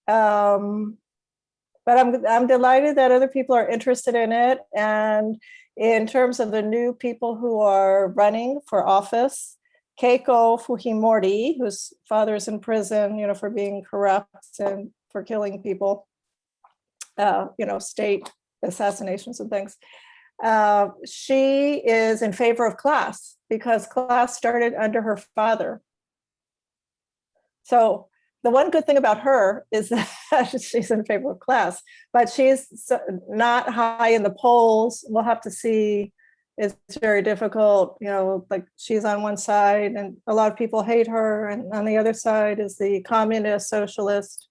But I'm delighted that other people are interested in it. And in terms of the new people who are running for office, Keiko Fujimori, whose father is in prison, for being corrupt and for killing people, state assassinations and things. She is in favor of class because class started under her father. So the one good thing about her is that she's in favor of class, but she's not high in the polls. We'll have to see. It's very difficult, like she's on one side and a lot of people hate her, and on the other side is the communist socialist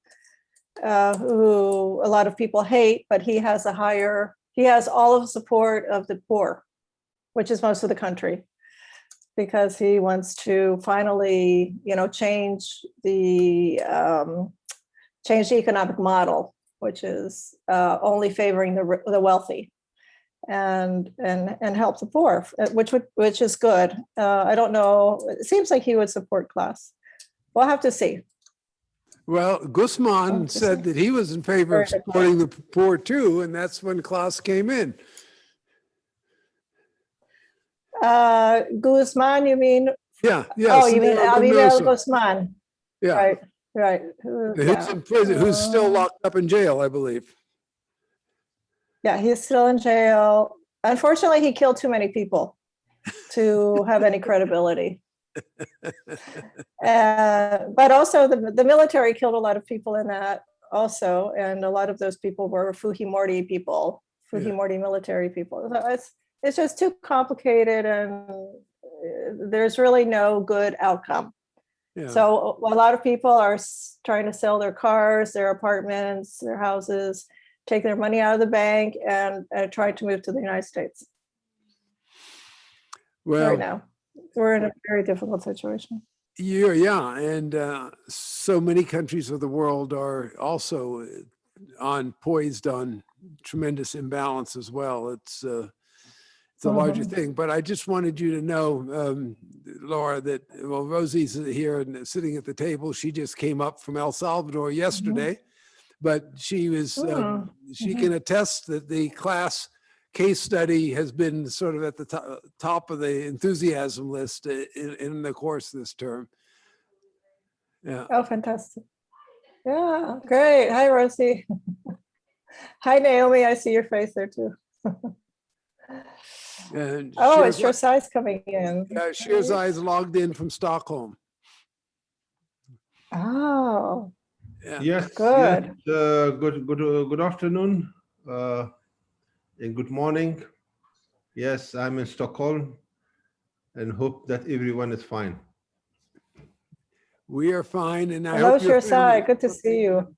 who a lot of people hate, but he has all of the support of the poor, which is most of the country, because he wants to finally, change the economic model, which is only favoring the wealthy, and help the poor, which is good. I don't know. It seems like he would support class. We'll have to see. Well, Guzman said that he was in favor of supporting the poor too, and that's when Klaus came in. Guzman, you mean? Yeah. Oh, you mean Abel Guzman? Yeah. Right. Who's in prison? Who's still locked up in jail, I believe. Yeah, he's still in jail. Unfortunately, he killed too many people to have any credibility. But also the military killed a lot of people in that also, and a lot of those people were Fujimori military people. So it's just too complicated, and there's really no good outcome. Yeah. So a lot of people are trying to sell their cars, their apartments, their houses, take their money out of the bank, and try to move to the United States. Well, right now we're in a very difficult situation. Yeah, and so many countries of the world are also poised on tremendous imbalance as well. It's a larger thing, but I just wanted you to know, Laura, that Rosie's here and sitting at the table. She just came up from El Salvador yesterday, but she was she can attest that the class case study has been sort of at the top of the enthusiasm list in the course this term. Yeah. Oh, fantastic. Yeah, great. Hi, Rosie. Hi, Naomi. I see your face there too. And it's Shirzai's coming in. Yeah, Shirzai is logged in from Stockholm. Oh. Yeah. Yes. Good. Yes, good afternoon and good morning. Yes, I'm in Stockholm and hope that everyone is fine. We are fine, and I Hello, hope you're Shirzai. Good to see you.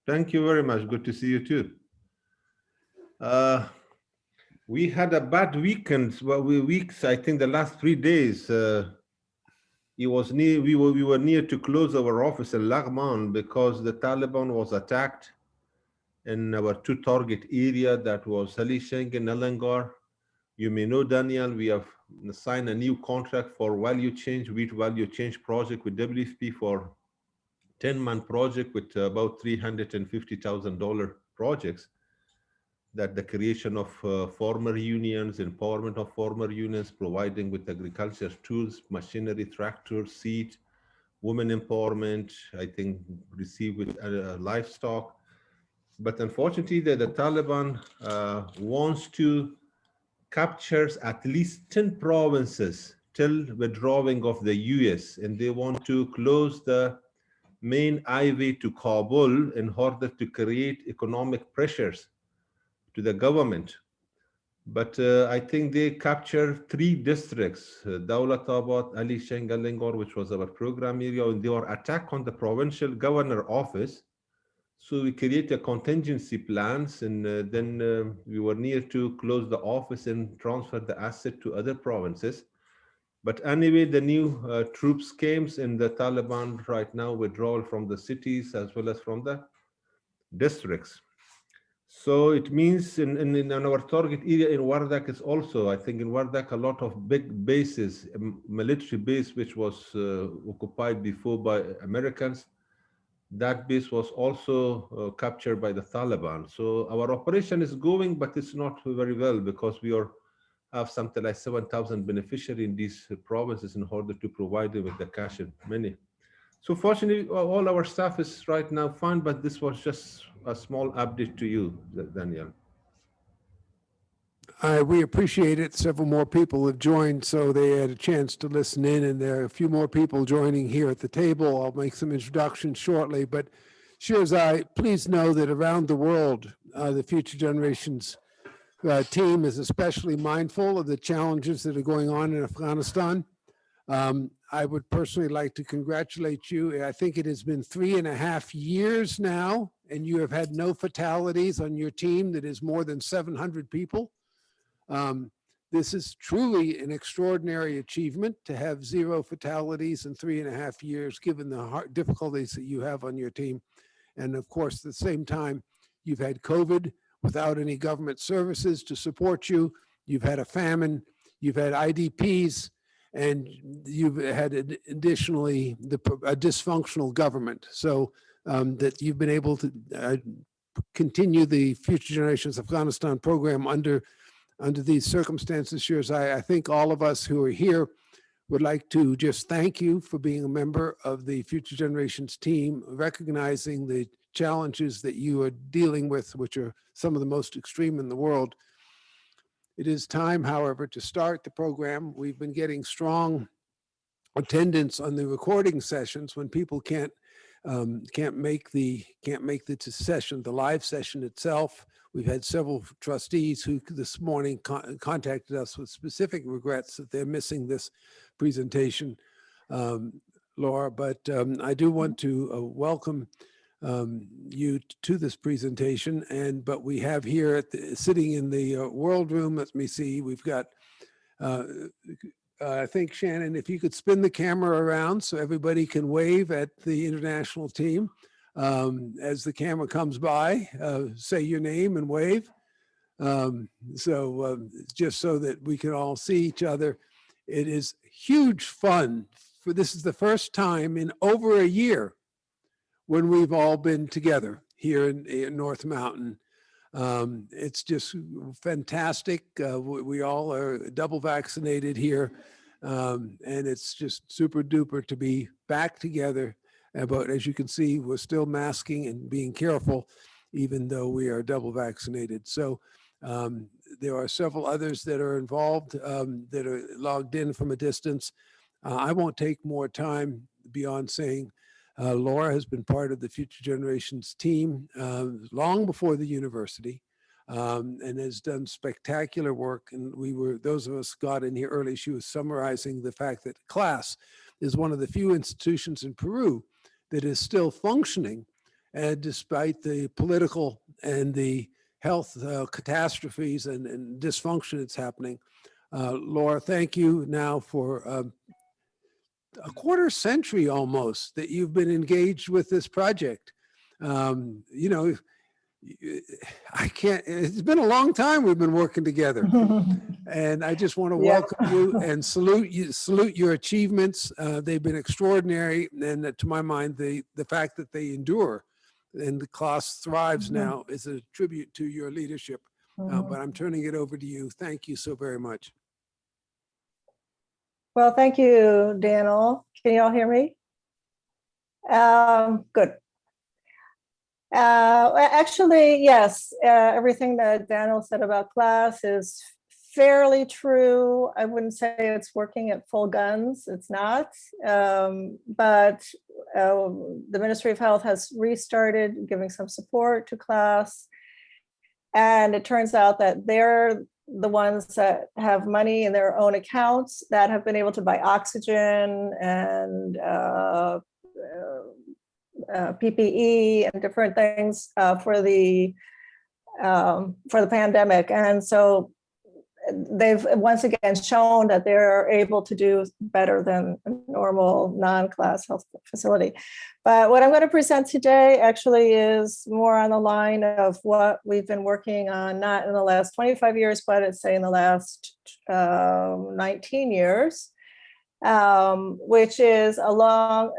Thank you very much. Good to see you too. We had a bad weekend. Well, weeks. I think the last 3 days. We were near to close our office in Lagman because the Taliban was attacked in our two target area, that was Halisheng and Nalangar. You may know, Daniel, we have signed a new contract for wheat value change project with WFP for 10-month project with about $350,000 projects, that the creation of farmer unions, empowerment of farmer unions, providing with agriculture tools, machinery, tractors, seed, women empowerment, I think receive with livestock. But unfortunately, the Taliban wants to capture at least 10 provinces till withdrawing of the US, and they want to close the main highway to Kabul in order to create economic pressures to the government. But I think they captured 3 districts, Daulatabad, Ali Shengalengor, which was our program area, and they were attacked on the provincial governor office. So we created contingency plans, and then we were near to close the office and transfer the asset to other provinces. But anyway, the new troops came, and the Taliban right now withdrawal from the cities as well as from the districts. So it means in our target area in Wardak is also, I think in Wardak, a lot of big bases, military base, which was occupied before by Americans. that base was also captured by the Taliban. So our operation is going, but it's not very well because we have something like 7,000 beneficiaries in these provinces in order to provide them with the cash and money. So fortunately, all our staff is right now fine, but this was just a small update to you, Daniel. We appreciate it. Several more people have joined, so they had a chance to listen in, and there are a few more people joining here at the table. I'll make some introductions shortly, but Shirzai, please know that around the world, the Future Generations team is especially mindful of the challenges that are going on in Afghanistan. I would personally like to congratulate you. I think it has been 3.5 years now, and you have had no fatalities on your team that is more than 700 people. This is truly an extraordinary achievement to have 0 fatalities in 3.5 years, given the difficulties that you have on your team. And of course, at the same time, you've had COVID without any government services to support you. You've had a famine, you've had IDPs, and you've had additionally a dysfunctional government. So that you've been able to continue the Future Generations Afghanistan program under these circumstances. Shirzai, I think all of us who are here would like to just thank you for being a member of the Future Generations team, recognizing the challenges that you are dealing with, which are some of the most extreme in the world. It is time, however, to start the program. We've been getting strong attendance on the recording sessions when people can't make the session, the live session itself. We've had several trustees who this morning contacted us with specific regrets that they're missing this presentation, Laura. But I do want to welcome you to this presentation. But we have here sitting in the World Room, let me see, we've got I think, Shannon, if you could spin the camera around so everybody can wave at the international team. As the camera comes by, say your name and wave. Just so that we can all see each other. It is huge fun. This is the first time in over a year when we've all been together here in North Mountain. It's just fantastic. We all are double vaccinated here. And it's just super duper to be back together. But as you can see, we're still masking and being careful, even though we are double vaccinated. So there are several others that are involved that are logged in from a distance. I won't take more time beyond saying Laura has been part of the Future Generations team long before the university and has done spectacular work. And those of us got in here early, she was summarizing the fact that CLASS is one of the few institutions in Peru that is still functioning, and despite the political and the health catastrophes and dysfunction that's happening. Laura, thank you now for a quarter century almost that you've been engaged with this project. You know, it's been a long time we've been working together. And I just want to welcome you and salute your achievements. They've been extraordinary. And to my mind, the fact that they endure and the class thrives now is a tribute to your leadership. But I'm turning it over to you. Thank you so very much. Well, thank you, Daniel. Can you all hear me? Good. Actually, yes, everything that Daniel said about CLASS is fairly true. I wouldn't say it's working at full guns. It's not. But the Ministry of Health has restarted giving some support to CLASS. And it turns out that they're the ones that have money in their own accounts that have been able to buy oxygen and PPE and different things for the pandemic. And so they've once again shown that they're able to do better than a normal non-CLASS health facility. But what I'm going to present today actually is more on the line of what we've been working on, not in the last 25 years, but I'd say in the last 19 years, which is along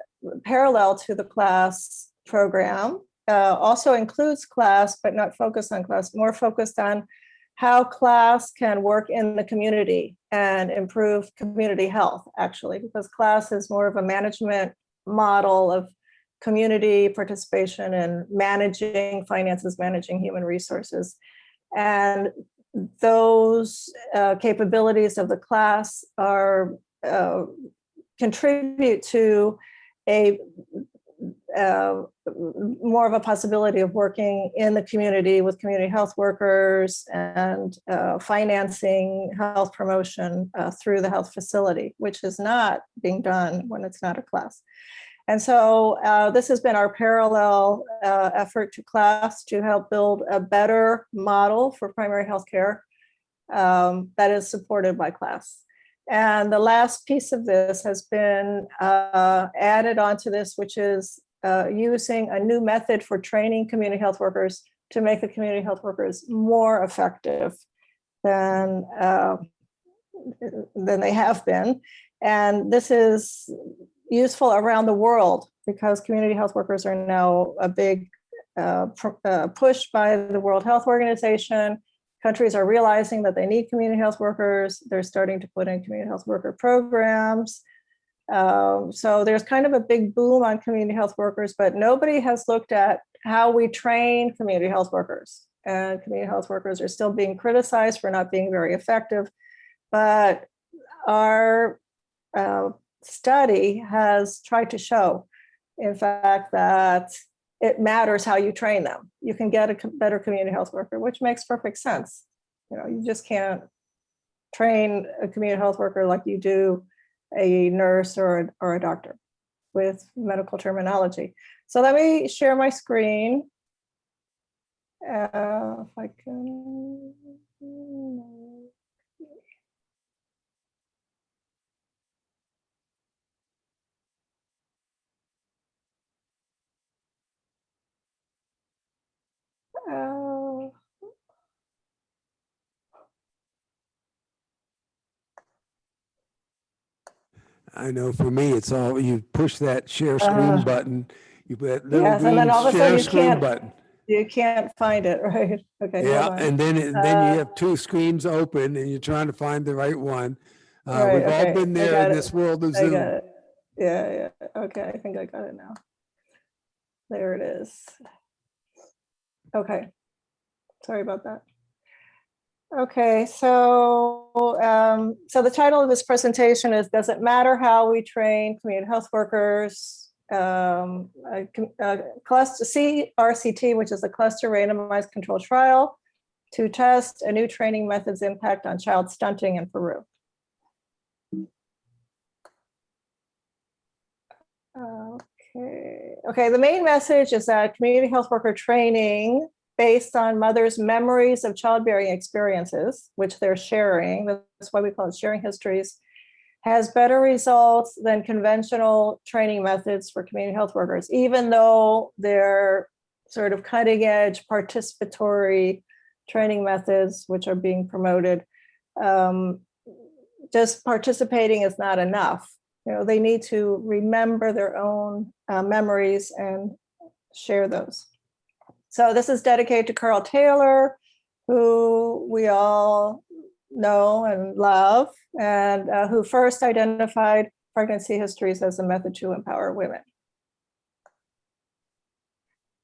parallel to the CLASS program also includes class, but not focused on class, more focused on how class can work in the community and improve community health, actually, because class is more of a management model of community participation in managing finances, managing human resources. And those capabilities of the class are contribute to a more of a possibility of working in the community with community health workers and financing health promotion through the health facility, which is not being done when it's not a class. And so this has been our parallel effort to class to help build a better model for primary health care that is supported by class. And the last piece of this has been added onto this, which is using a new method for training community health workers to make the community health workers more effective than they have been. And this is useful around the world because community health workers are now a big push by the World Health Organization. Countries are realizing that they need community health workers. They're starting to put in community health worker programs. So there's kind of a big boom on community health workers, but nobody has looked at how we train community health workers. And community health workers are still being criticized for not being very effective. But our study has tried to show, in fact, that it matters how you train them. You can get a better community health worker, which makes perfect sense. You know, you just can't train a community health worker like you do a nurse or a doctor with medical terminology. So let me share my screen. If I can. I know for me, it's all, you push that share screen button, you put that little Yes, and then green all of a sudden share you screen can't button. you can't find it, right? Okay, hold Yeah, on. and then you have two screens open and you're trying to find the right one. Right, We've all okay, been I there got in it. this world of I got Zoom. it. Yeah. Okay, I think I got it now. There it is. Okay, sorry about that. Okay, so the title of this presentation is "Does It Matter How We Train Community Health Workers?" Cluster CRCT, which is a cluster randomized control trial to test a new training method's impact on child stunting in Peru. Okay. The main message is that community health worker training based on mothers' memories of childbearing experiences, which they're sharing, that's why we call it sharing histories, has better results than conventional training methods for community health workers, even though they're sort of cutting edge participatory training methods, which are being promoted. Just participating is not enough. You know, they need to remember their own memories and share those. So this is dedicated to Carl Taylor, who we all know and love, and who first identified pregnancy histories as a method to empower women.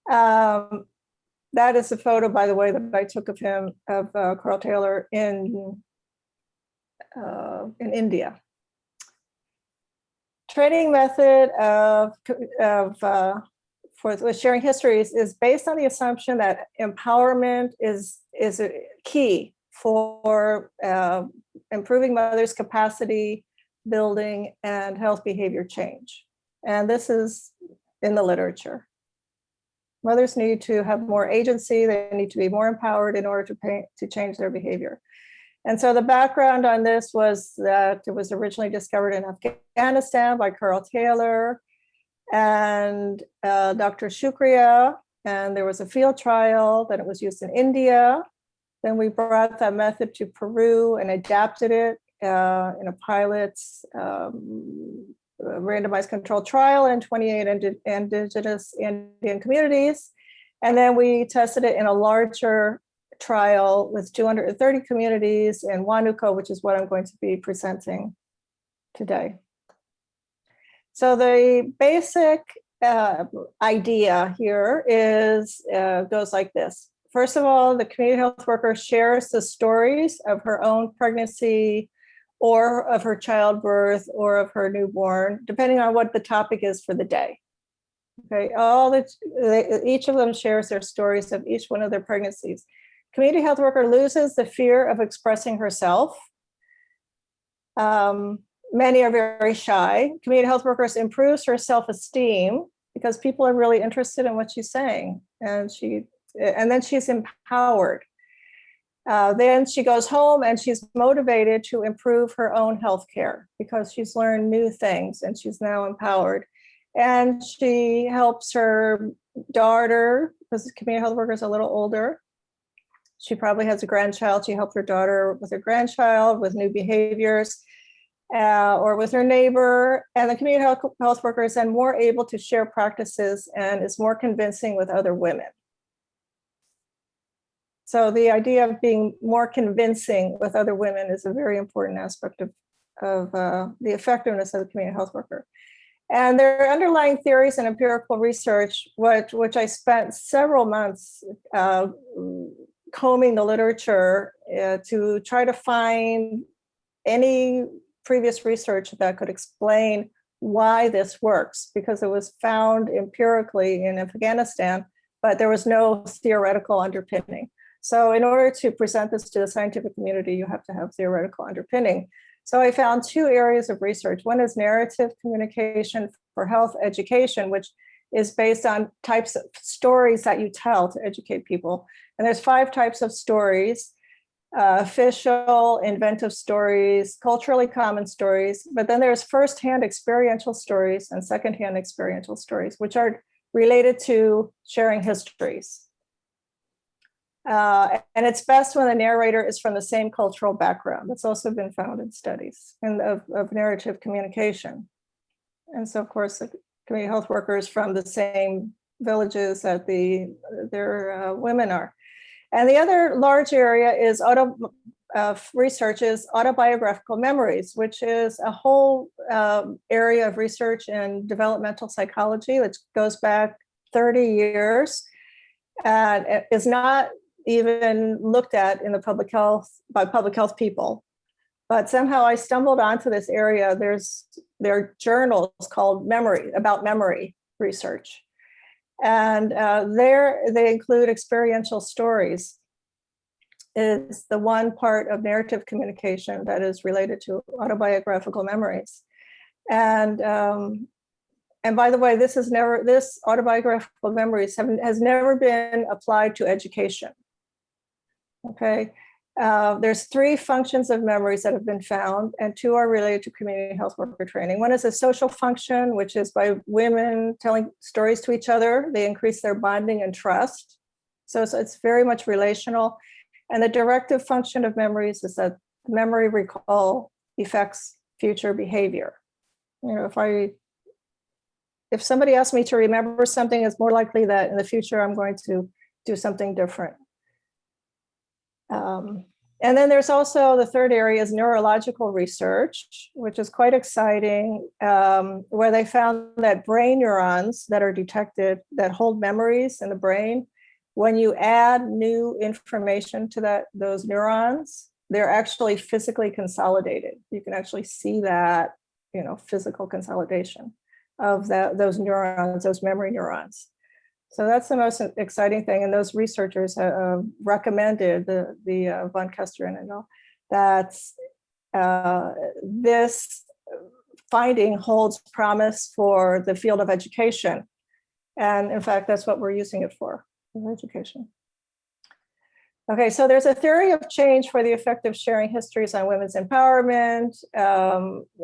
That is a photo, by the way, that I took of him, of Carl Taylor in India. Training method for sharing histories is based on the assumption that empowerment is a key for improving mothers' capacity building and health behavior change. And this is in the literature. Mothers need to have more agency. They need to be more empowered in order to change their behavior. And so the background on this was that it was originally discovered in Afghanistan by Carl Taylor and Dr. Shukriya, and there was a field trial, then it was used in India. Then we brought that method to Peru and adapted it in a pilot randomized controlled trial in 28 indigenous Indian communities. And then we tested it in a larger trial with 230 communities in Huánuco, which is what I'm going to be presenting today. So the basic idea here is goes like this. First of all, the community health worker shares the stories of her own pregnancy or of her childbirth or of her newborn, depending on what the topic is for the day. Okay, each of them shares their stories of each one of their pregnancies. Community health worker loses the fear of expressing herself. Many are very shy. Community health workers improves her self-esteem because people are really interested in what she's saying, and then she's empowered. Then she goes home and she's motivated to improve her own health care because she's learned new things and she's now empowered. And she helps her daughter, because the community health worker is a little older. She probably has a grandchild. She helped her daughter with her grandchild, with new behaviors, or with her neighbor. And the community health worker is then more able to share practices and is more convincing with other women. So the idea of being more convincing with other women is a very important aspect of the effectiveness of the community health worker. And there are underlying theories and empirical research, which I spent several months combing the literature to try to find any previous research that could explain why this works, because it was found empirically in Afghanistan, but there was no theoretical underpinning. So in order to present this to the scientific community, you have to have theoretical underpinning. So I found two areas of research. One is narrative communication for health education, which is based on types of stories that you tell to educate people. And there's 5 types of stories: official, inventive stories, culturally common stories, but then there's firsthand experiential stories and secondhand experiential stories, which are related to sharing histories. And it's best when the narrator is from the same cultural background. That's also been found in studies of narrative communication. And so, of course, the community health workers from the same villages that their women are. And the other large area is research is autobiographical memories, which is a whole area of research in developmental psychology, which goes back 30 years and is not even looked at in the public health by public health people. But somehow I stumbled onto this area. There are journals called about memory research. And there they include experiential stories is the one part of narrative communication that is related to autobiographical memories. And by the way, this autobiographical memories has never been applied to education. Okay, there's 3 functions of memories that have been found, and 2 are related to community health worker training. One is a social function, which is by women telling stories to each other. They increase their bonding and trust. So it's very much relational. And the directive function of memories is that memory recall affects future behavior. You know, if somebody asks me to remember something, it's more likely that in the future I'm going to do something different. And then there's also the third area is neurological research, which is quite exciting, where they found that brain neurons that are detected that hold memories in the brain, when you add new information to those neurons, they're actually physically consolidated. You can actually see that, physical consolidation of those neurons, those memory neurons. So that's the most exciting thing. And those researchers recommended, the von Kesteren and all, that this finding holds promise for the field of education. And in fact, that's what we're using it for education. Okay, so there's a theory of change for the effect of sharing histories on women's empowerment.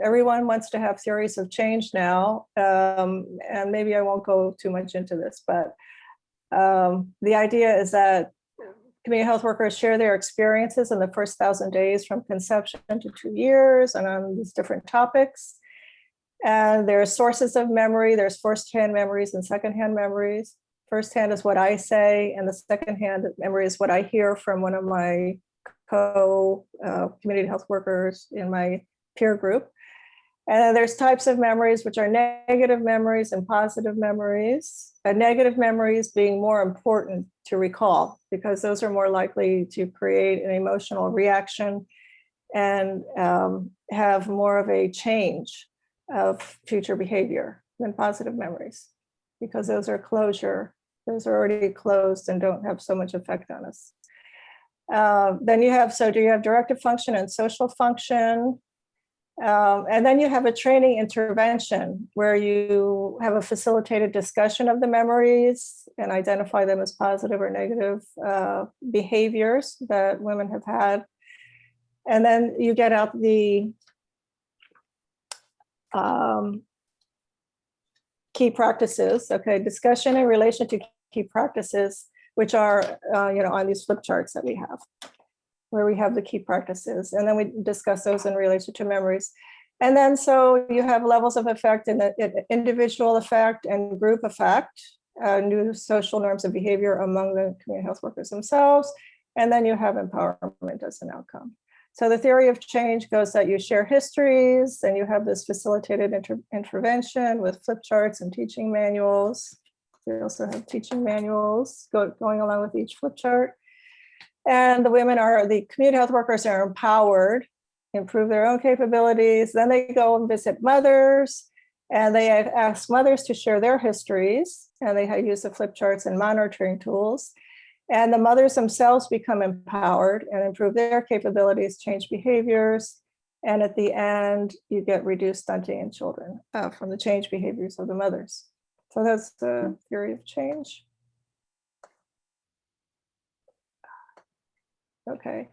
Everyone wants to have theories of change now, and maybe I won't go too much into this, but the idea is that community health workers share their experiences in the first 1,000 days from conception to 2 years and on these different topics. And there are sources of memory. There's first-hand memories and second-hand memories. First-hand is what I say, and the second-hand memory is what I hear from one of my community health workers in my peer group. And then there's types of memories, which are negative memories and positive memories. Negative memories being more important to recall because those are more likely to create an emotional reaction and have more of a change of future behavior than positive memories, because those are closure. Those are already closed and don't have so much effect on us. Then you have directive function and social function. And then you have a training intervention where you have a facilitated discussion of the memories and identify them as positive or negative behaviors that women have had. And then you get out the key practices, okay, discussion in relation to key practices, which are, on these flip charts that we have, where we have the key practices. And then we discuss those in relation to memories. And then so you have levels of effect in the individual effect and group effect, new social norms of behavior among the community health workers themselves. And then you have empowerment as an outcome. So the theory of change goes that you share histories, and you have this facilitated intervention with flip charts and teaching manuals. We also have teaching manuals going along with each flip chart. And the community health workers are empowered, improve their own capabilities. Then they go and visit mothers, and they ask mothers to share their histories, and they use the flip charts and monitoring tools. And the mothers themselves become empowered and improve their capabilities, change behaviors. And at the end, you get reduced stunting in children from the change behaviors of the mothers. So that's the theory of change. Okay.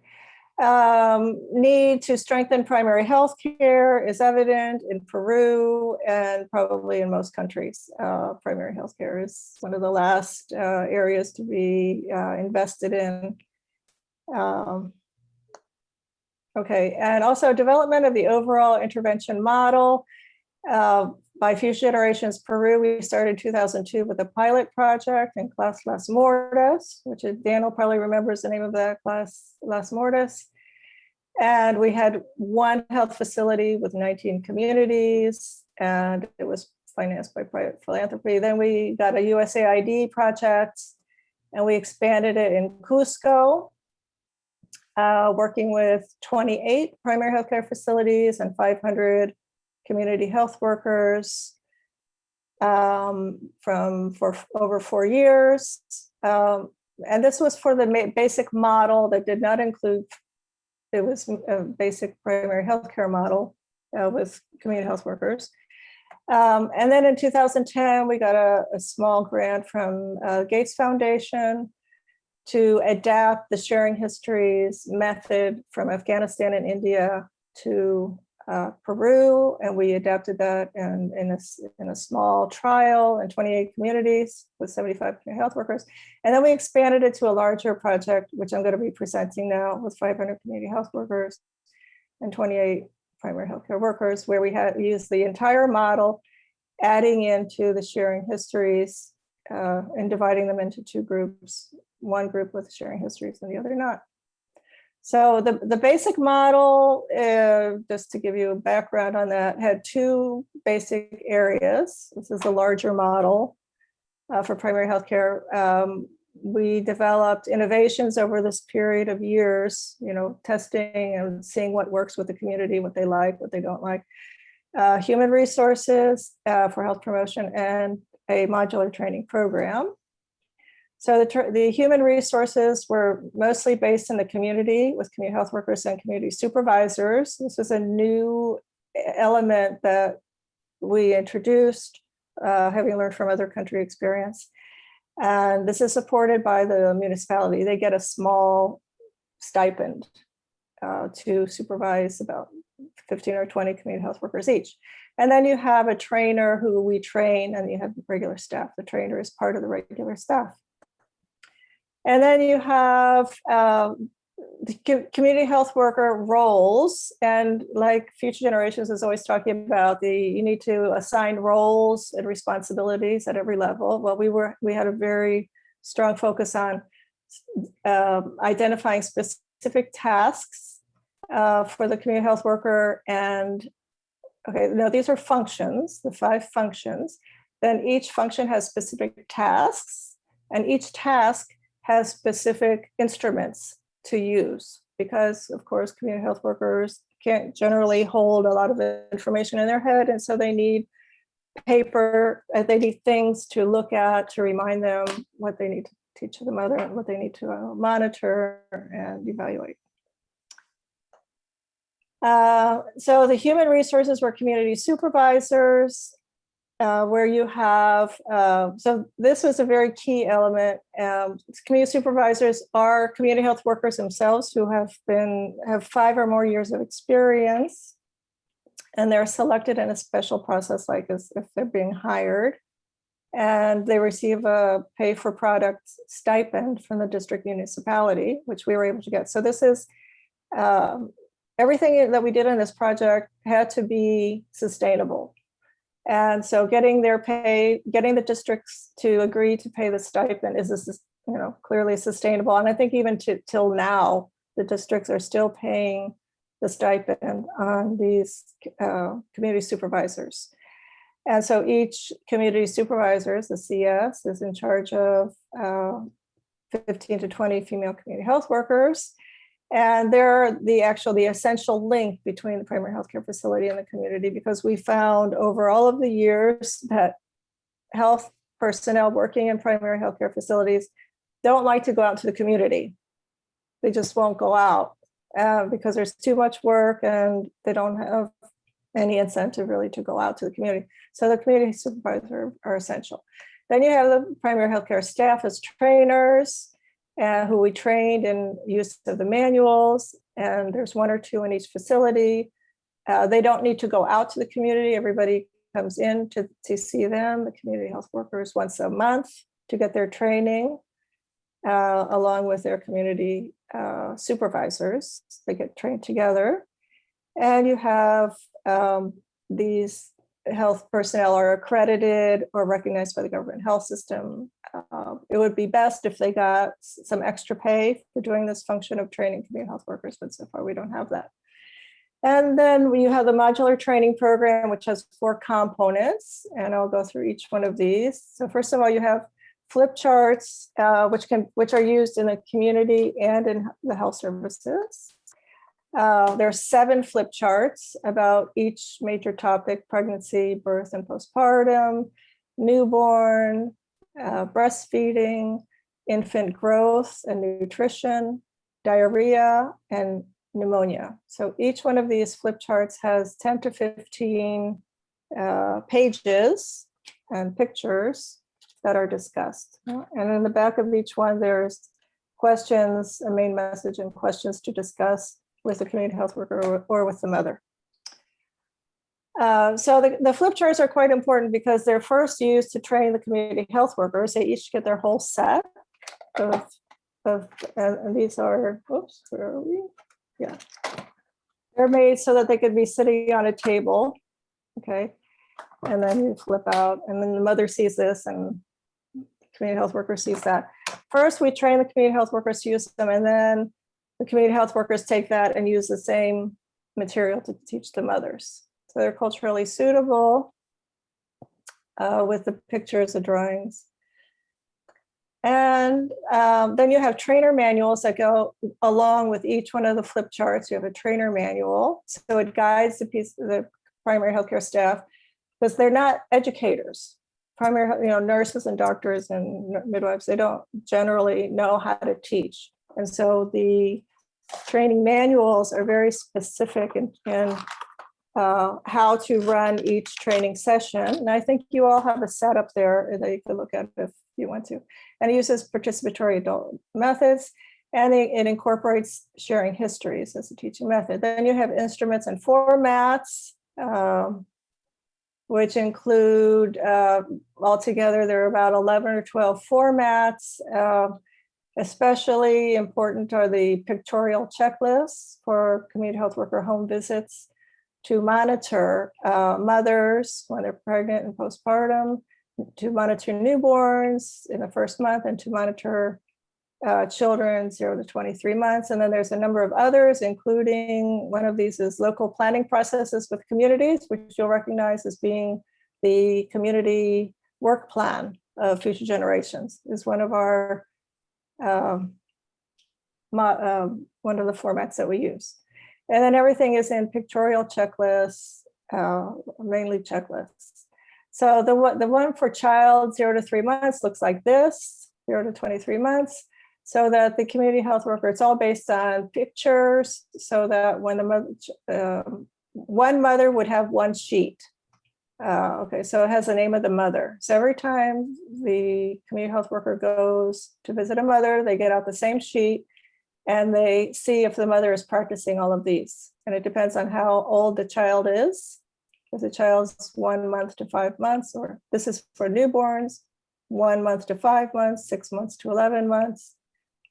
Need to strengthen primary health care is evident in Peru and probably in most countries. Primary health care is one of the last areas to be invested in. Okay, and also development of the overall intervention model. By Future Generations Peru, we started in 2002 with a pilot project in class Las Mordas, which Daniel probably remembers the name of that class, Las Mordas. And we had one health facility with 19 communities, and it was financed by private philanthropy. Then we got a USAID project, and we expanded it in Cusco, working with 28 primary healthcare facilities and 500 community health workers for over 4 years. And this was for the basic model that did not include, it was a basic primary healthcare model with community health workers. And then in 2010, we got a small grant from Gates Foundation to adapt the sharing histories method from Afghanistan and India to Peru, and we adapted that in a small trial in 28 communities with 75 community health workers. And then we expanded it to a larger project, which I'm going to be presenting now, with 500 community health workers and 28 primary healthcare workers, where we had used the entire model, adding into the sharing histories and dividing them into two groups, one group with sharing histories and the other not. So the basic model, just to give you a background on that, had two basic areas. This is the larger model for primary healthcare. We developed innovations over this period of years, testing and seeing what works with the community, what they like, what they don't like. Human resources for health promotion, and a modular training program. So the human resources were mostly based in the community with community health workers and community supervisors. This was a new element that we introduced, having learned from other country experience. And this is supported by the municipality. They get a small stipend to supervise about 15 or 20 community health workers each. And then you have a trainer who we train, and you have regular staff. The trainer is part of the regular staff. And then you have community health worker roles, and like Future Generations is always talking about, you need to assign roles and responsibilities at every level. Well, we had a very strong focus on identifying specific tasks for the community health worker. And okay, now these are functions, the 5 functions. Then each function has specific tasks, and each task has specific instruments to use, because of course community health workers can't generally hold a lot of information in their head, and so they need paper, they need things to look at to remind them what they need to teach the mother and what they need to monitor and evaluate. So the human resources were community supervisors, where you have, so this was a very key element. Community supervisors are community health workers themselves who have 5 or more years of experience, and they're selected in a special process, like as if they're being hired, and they receive a pay for product stipend from the district municipality, which we were able to get. So this is, everything that we did in this project had to be sustainable. And so getting their pay, getting the districts to agree to pay the stipend is, clearly sustainable. And I think even till now, the districts are still paying the stipend on these community supervisors. And so each community supervisor, the CS, is in charge of 15 to 20 female community health workers. And they're the essential link between the primary healthcare facility and the community, because we found over all of the years that health personnel working in primary healthcare facilities don't like to go out to the community. They just won't go out because there's too much work and they don't have any incentive really to go out to the community. So the community supervisors are essential. Then you have the primary healthcare staff as trainers, who we trained in use of the manuals, and there's 1 or 2 in each facility. They don't need to go out to the community. Everybody comes in to see them, the community health workers, once a month to get their training, along with their community supervisors. They get trained together. And you have these health personnel are accredited or recognized by the government health system. It would be best if they got some extra pay for doing this function of training community health workers, but so far we don't have that. And then you have the modular training program, which has 4 components, and I'll go through each one of these. So first of all, you have flip charts, which are used in the community and in the health services. There are 7 flip charts about each major topic: pregnancy, birth and postpartum, newborn, breastfeeding, infant growth and nutrition, diarrhea, and pneumonia. So each one of these flip charts has 10 to 15 pages and pictures that are discussed. And in the back of each one, there's questions, a main message, and questions to discuss with the community health worker or with the mother. So the flip charts are quite important because they're first used to train the community health workers. They each get their whole set of and these are, oops, where are we? Yeah. They're made so that they could be sitting on a table, okay? And then you flip out, and then the mother sees this and the community health worker sees that. First, we train the community health workers to use them, and then the community health workers take that and use the same material to teach the mothers. So they're culturally suitable with the pictures, the drawings. And then you have trainer manuals that go along with each one of the flip charts. You have a trainer manual. So it guides the primary healthcare staff, because they're not educators. Primary, nurses and doctors and midwives, they don't generally know how to teach. And so the training manuals are very specific in how to run each training session. And I think you all have a setup there that you can look at if you want to. And it uses participatory adult methods, and it incorporates sharing histories as a teaching method. Then you have instruments and formats, which include, altogether, there are about 11 or 12 formats. Especially important are the pictorial checklists for community health worker home visits to monitor mothers when they're pregnant and postpartum, to monitor newborns in the first month, and to monitor children 0 to 23 months. And then there's a number of others, including one of these is local planning processes with communities, which you'll recognize as being the community work plan of Future Generations, is one of our one of the formats that we use. And then everything is in pictorial checklists, mainly checklists. So the one for child 0 to 3 months looks like this, 0 to 23 months, so that the community health worker, it's all based on pictures, so that when the mother, one mother would have one sheet. Okay, so it has the name of the mother. So every time the community health worker goes to visit a mother, they get out the same sheet and they see if the mother is practicing all of these. And it depends on how old the child is. If the child's 1 month to 5 months, or this is for newborns, 1 month to 5 months, 6 months to 11 months,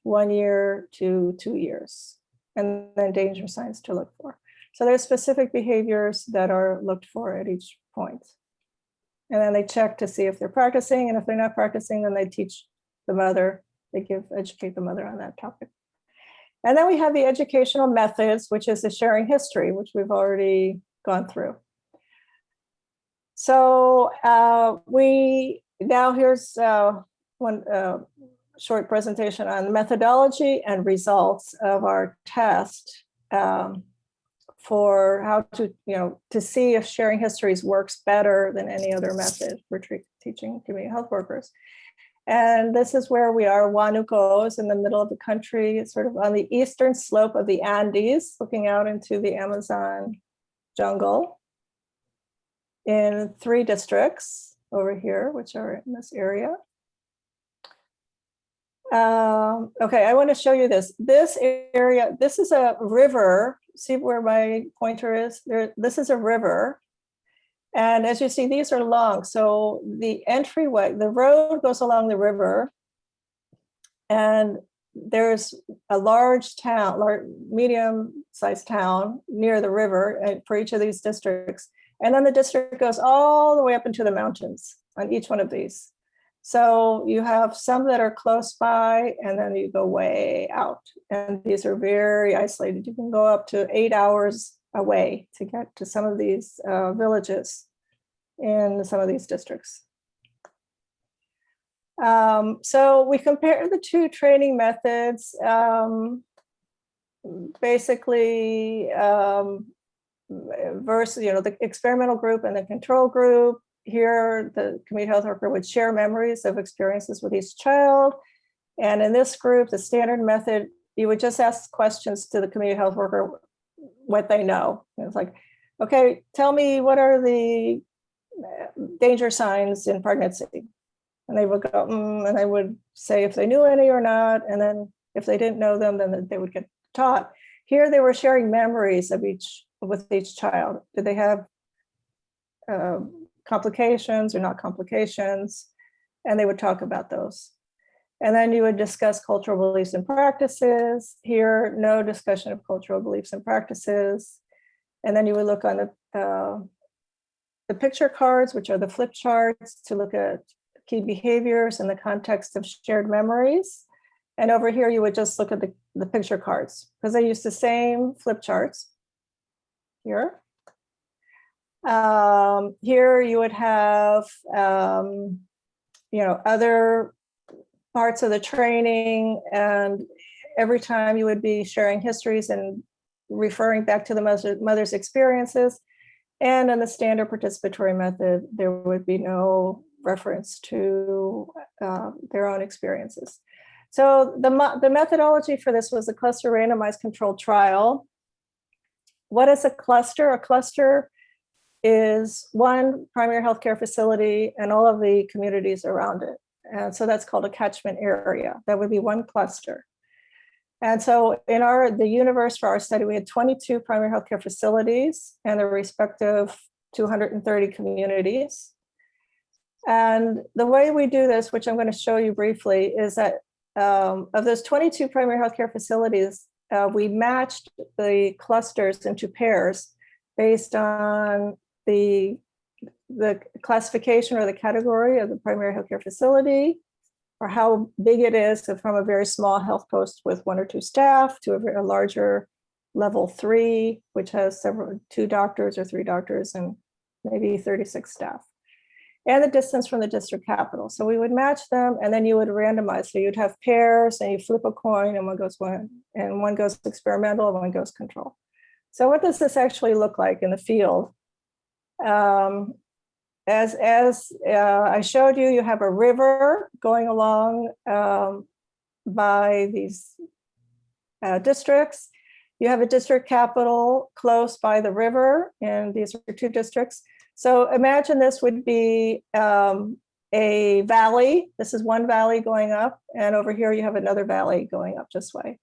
1 year to 2 years, and then danger signs to look for. So there's specific behaviors that are looked for at each point. And then they check to see if they're practicing, and if they're not practicing, then they teach the mother, educate the mother on that topic. And then we have the educational methods, which is the sharing history, which we've already gone through. So here's one short presentation on methodology and results of our test for how to see if sharing histories works better than any other method for teaching community health workers. And this is where we are. Huánuco is in the middle of the country. It's sort of on the eastern slope of the Andes, looking out into the Amazon jungle, in 3 districts over here, which are in this area. Okay, I want to show you this. This area, this is a river. See where my pointer is? This is a river. And as you see, these are long. So the entryway, the road goes along the river. And there's a large town, medium-sized town near the river for each of these districts. And then the district goes all the way up into the mountains on each one of these. So you have some that are close by, and then you go way out. And these are very isolated. You can go up to 8 hours away to get to some of these villages in some of these districts. So we compare the 2 training methods. Basically, versus the experimental group and the control group. Here, the community health worker would share memories of experiences with each child. And in this group, the standard method, you would just ask questions to the community health worker what they know. It's like, okay, tell me, what are the danger signs in pregnancy? And they would go, and they would say if they knew any or not. And then if they didn't know them, then they would get taught. Here, they were sharing memories of with each child. Did they have complications or not complications? And they would talk about those. And then you would discuss cultural beliefs and practices. Here, no discussion of cultural beliefs and practices. And then you would look on the picture cards, which are the flip charts, to look at key behaviors in the context of shared memories. And over here, you would just look at the picture cards, because they use the same flip charts. Here. Here you would have, other parts of the training, and every time you would be sharing histories and referring back to the mother's experiences. And in the standard participatory method, there would be no reference to their own experiences. So the methodology for this was a cluster randomized controlled trial. What is a cluster? A cluster is one primary healthcare facility and all of the communities around it. And so that's called a catchment area. That would be one cluster. And so in the universe for our study, we had 22 primary healthcare facilities and their respective 230 communities. And the way we do this, which I'm going to show you briefly, is that of those 22 primary healthcare facilities, we matched the clusters into pairs based on the classification or the category of the primary healthcare facility, or how big it is, so from a very small health post with 1 or 2 staff to a very larger level 3, which has 2 doctors or 3 doctors and maybe 36 staff, and the distance from the district capital. So we would match them, and then you would randomize. So you'd have pairs, and you flip a coin, and one goes experimental, and one goes control. So what does this actually look like in the field? As I showed you, you have a river going along by these districts. You have a district capital close by the river, and these are 2 districts. So imagine this would be a valley. This is one valley going up, and over here you have another valley going up this way.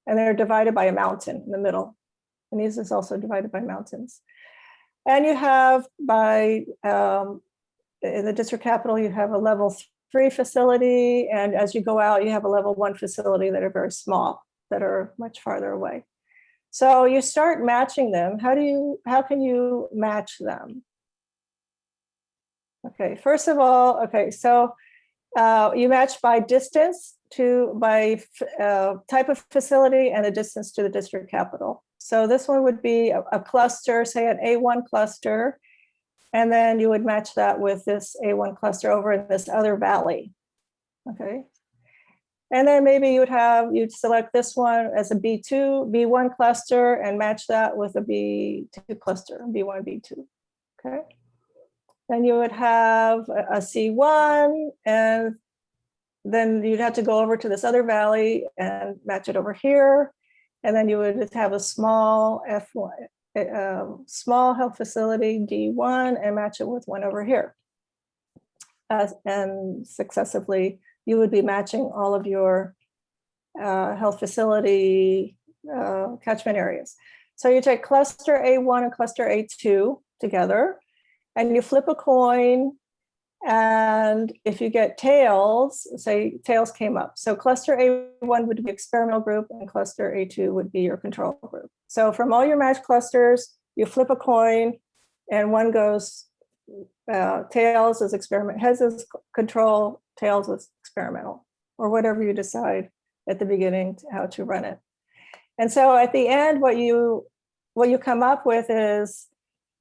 And they're divided by a mountain in the middle. And these is also divided by mountains. And you have in the district capital, you have a level 3 facility. And as you go out, you have a level 1 facility that are very small, that are much farther away. So you start matching them. How can you match them? Okay, first of all, so you match by distance by type of facility and the distance to the district capital. So this one would be a cluster, say an A1 cluster, and then you would match that with this A1 cluster over in this other valley. Okay. And then maybe you'd select this one as a B1 cluster and match that with a B2 cluster, B1, B2. Okay. Then you would have a C1, and then you'd have to go over to this other valley and match it over here. And then you would have a small F1, small health facility, D1, and match it with one over here. And successively, you would be matching all of your health facility catchment areas. So you take cluster A1 and cluster A2 together, and you flip a coin. And if you get tails, say tails came up. So cluster A1 would be experimental group, and cluster A2 would be your control group. So from all your matched clusters, you flip a coin, and one goes tails is experiment, heads is control, tails is experimental, or whatever you decide at the beginning how to run it. And so at the end, what you come up with is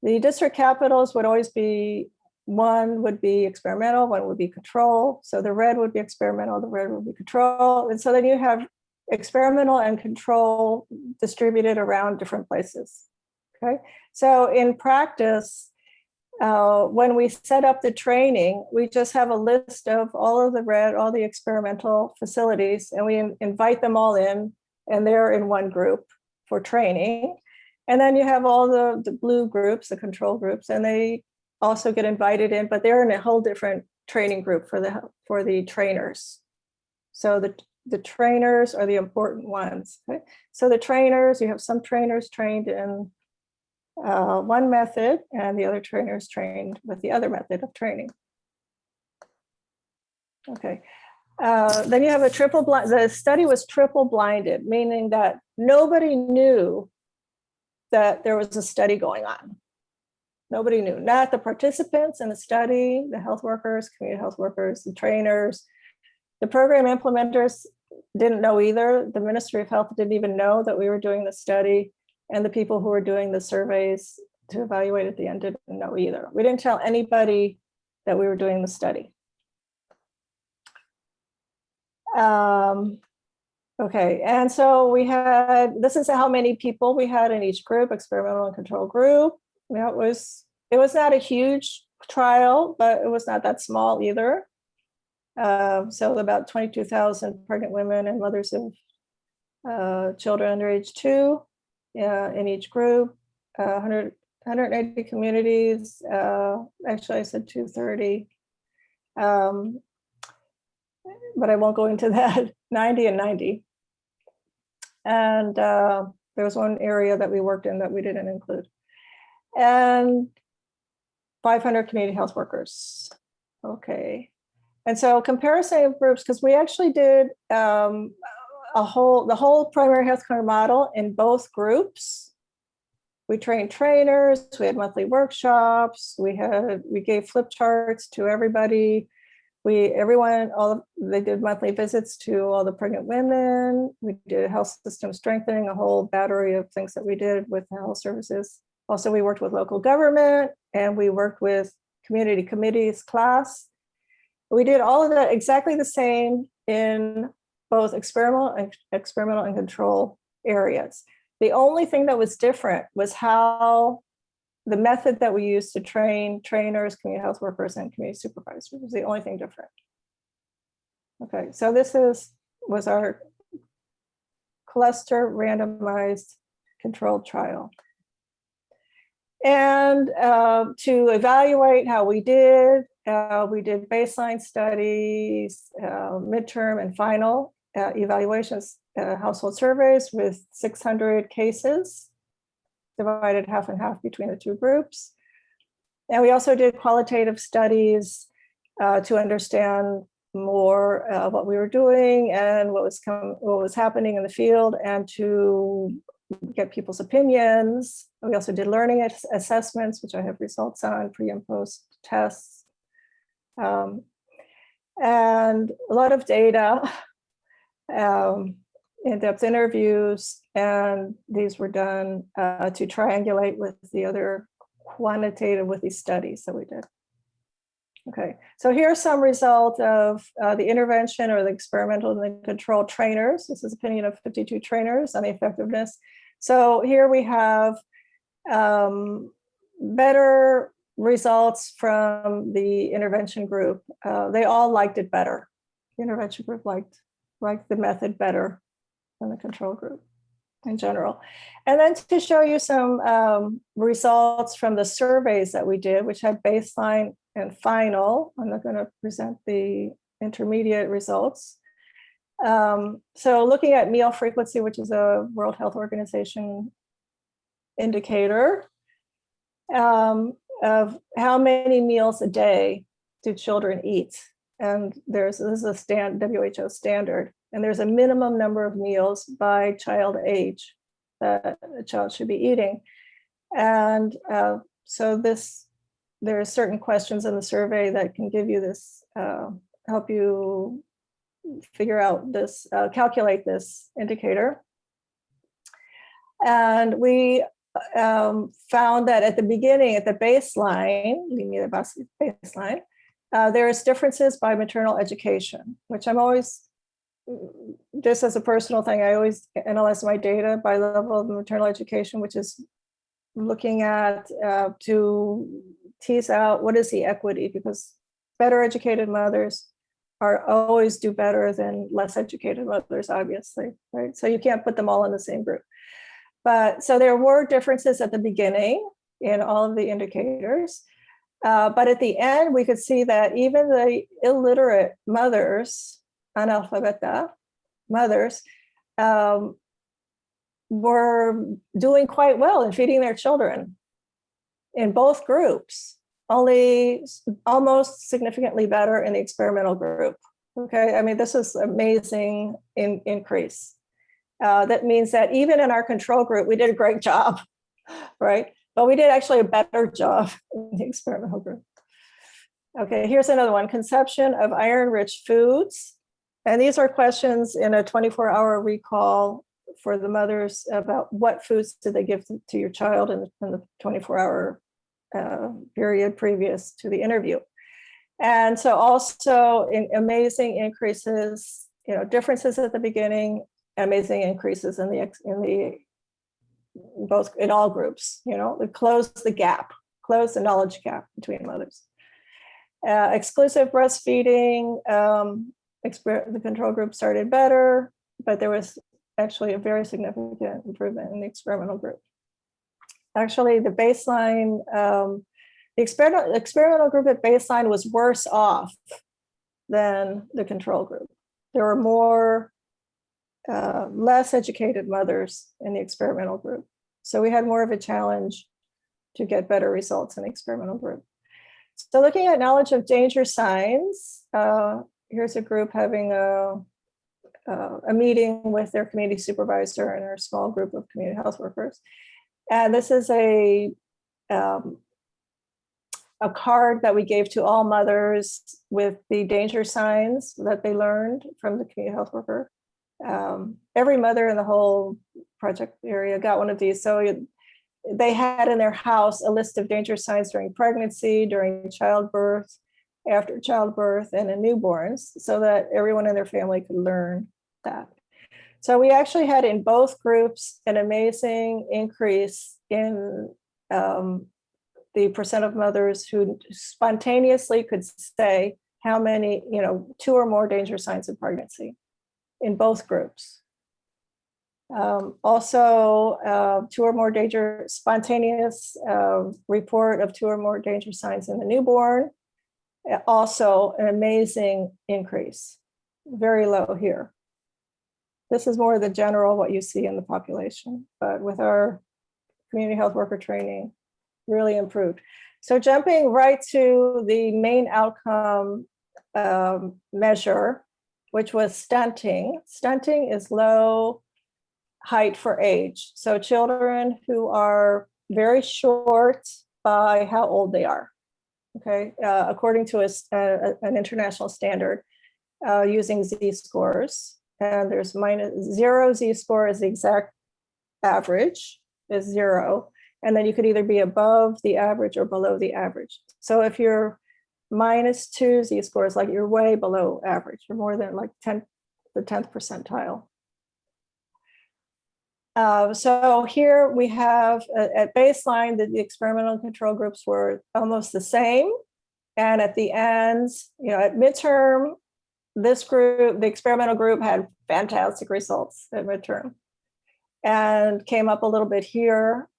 the district capitals would always be, one would be experimental, one would be control. So the red would be experimental, the red would be control. And so then you have experimental and control distributed around different places. Okay. So in practice, when we set up the training, we just have a list of all of the red, all the experimental facilities, and we invite them all in, and they're in one group for training. And then you have all the blue groups, the control groups, and they also get invited in, but they're in a whole different training group for the trainers. So the trainers are the important ones. Okay? So the trainers, you have some trainers trained in one method, and the other trainers trained with the other method of training. Okay. Then you have a triple blind. The study was triple blinded, meaning that nobody knew that there was a study going on. Nobody knew, not the participants in the study, the health workers, community health workers, the trainers. The program implementers didn't know either. The Ministry of Health didn't even know that we were doing the study, and the people who were doing the surveys to evaluate at the end didn't know either. We didn't tell anybody that we were doing the study. Okay, and so we had, this is how many people we had in each group, experimental and control group. You know, it was not a huge trial, but it was not that small either. So about 22,000 pregnant women and mothers of children under age 2 in each group, 180 communities, actually I said 230, but I won't go into that, 90 and 90. And there was one area that we worked in that we didn't include. And 500 community health workers. Okay. And so comparison of groups, because we actually did the whole primary health care model in both groups. We trained trainers, we had monthly workshops, we gave flip charts to everybody. They did monthly visits to all the pregnant women. We did health system strengthening, a whole battery of things that we did with health services. Also, we worked with local government and we worked with community committees, class. We did all of that exactly the same in both experimental and control areas. The only thing that was different was how the method that we used to train trainers, community health workers, and community supervisors was the only thing different. Okay, so this was our cluster randomized controlled trial. And to evaluate how we did baseline studies, midterm and final evaluations, household surveys with 600 cases, divided half and half between the two groups. And we also did qualitative studies to understand more what we were doing and what was happening in the field, and to get people's opinions. We also did learning assessments, which I have results on, pre and post tests, and a lot of data, in-depth interviews, and these were done to triangulate with the other quantitative with these studies that we did. Okay, so here's some result of the intervention or the experimental and the control trainers. This is opinion of 52 trainers on the effectiveness. So here we have better results from the intervention group. They all liked it better. The intervention group liked the method better than the control group in general. And then to show you some results from the surveys that we did, which had baseline and final. I'm not going to present the intermediate results. So looking at meal frequency, which is a World Health Organization indicator of how many meals a day do children eat. And this is a WHO standard, and there's a minimum number of meals by child age that a child should be eating. And so there are certain questions in the survey that can give you this, help you figure out this, calculate this indicator. And we found that at the beginning, at the baseline, there is differences by maternal education, which I'm always, just as a personal thing, I always analyze my data by level of maternal education, which is looking at to tease out what is the equity, because better educated mothers always do better than less educated mothers, obviously, right? So you can't put them all in the same group. But so there were differences at the beginning in all of the indicators. But at the end, we could see that even the illiterate mothers, analphabeta mothers, were doing quite well in feeding their children in both groups, only almost significantly better in the experimental group. Okay, I mean, this is amazing increase. That means that even in our control group, we did a great job, right? But we did actually a better job in the experimental group. Okay, here's another one, consumption of iron-rich foods. And these are questions in a 24-hour recall for the mothers about what foods did they give to your child in the 24-hour period previous to the interview. And so also amazing increases, differences at the beginning, amazing increases in all groups, we close the gap, close the knowledge gap between mothers. Exclusive breastfeeding, the control group started better, but there was actually a very significant improvement in the experimental group. Actually, the baseline, the experimental group at baseline was worse off than the control group. There were more less educated mothers in the experimental group. So we had more of a challenge to get better results in the experimental group. So looking at knowledge of danger signs, here's a group having a meeting with their community supervisor and their small group of community health workers. And this is a card that we gave to all mothers with the danger signs that they learned from the community health worker. Every mother in the whole project area got one of these. So they had in their house a list of danger signs during pregnancy, during childbirth, after childbirth, and in newborns, so that everyone in their family could learn that. So we actually had in both groups an amazing increase in the percent of mothers who spontaneously could say how many, 2 or more danger signs of pregnancy in both groups. Also, 2 or more spontaneous report of 2 or more danger signs in the newborn. Also an amazing increase, very low here. This is more the general, what you see in the population, but with our community health worker training, really improved. So jumping right to the main outcome measure, which was stunting. Stunting is low height for age. So children who are very short by how old they are, okay, according to an international standard using z-scores. And there's -0 z-score is the exact average, is 0. And then you could either be above the average or below the average. So if you're -2 z-scores, like you're way below average, you're more than like the 10th percentile. So here we have at baseline that the experimental control groups were almost the same. And at the end, at midterm, this group, the experimental group, had fantastic results at midterm and came up a little bit here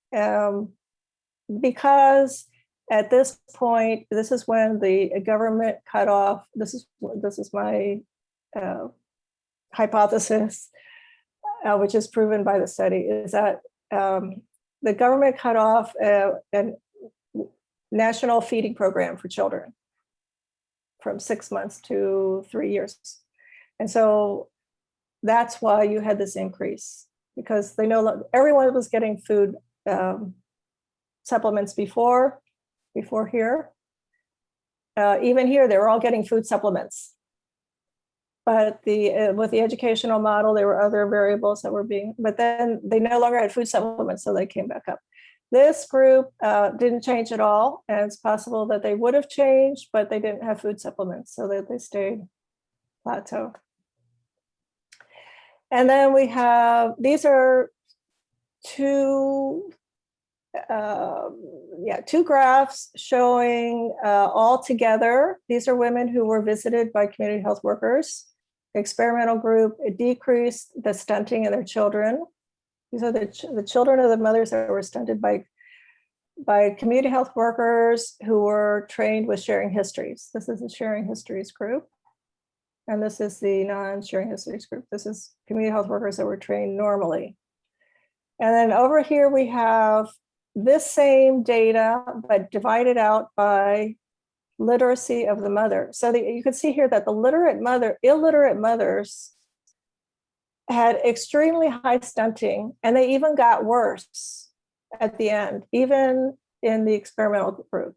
because at this point, this is when the government cut off. This is my hypothesis, which is proven by the study, is that the government cut off a national feeding program for children from 6 months to 3 years. And so that's why you had this increase, because they know everyone was getting food supplements before here. Even here, they were all getting food supplements. But with the educational model, there were other variables that were but then they no longer had food supplements, so they came back up. This group didn't change at all, and it's possible that they would have changed, but they didn't have food supplements, so that they stayed plateau. And then we have, these are two graphs showing all together. These are women who were visited by community health workers. The experimental group, it decreased the stunting in their children. These are the children of the mothers that were stunted by community health workers who were trained with sharing histories. This is the sharing histories group. And this is the non-sharing histories group. This is community health workers that were trained normally. And then over here we have this same data, but divided out by literacy of the mother. So you can see here that the illiterate mothers had extremely high stunting, and they even got worse at the end, even in the experimental group.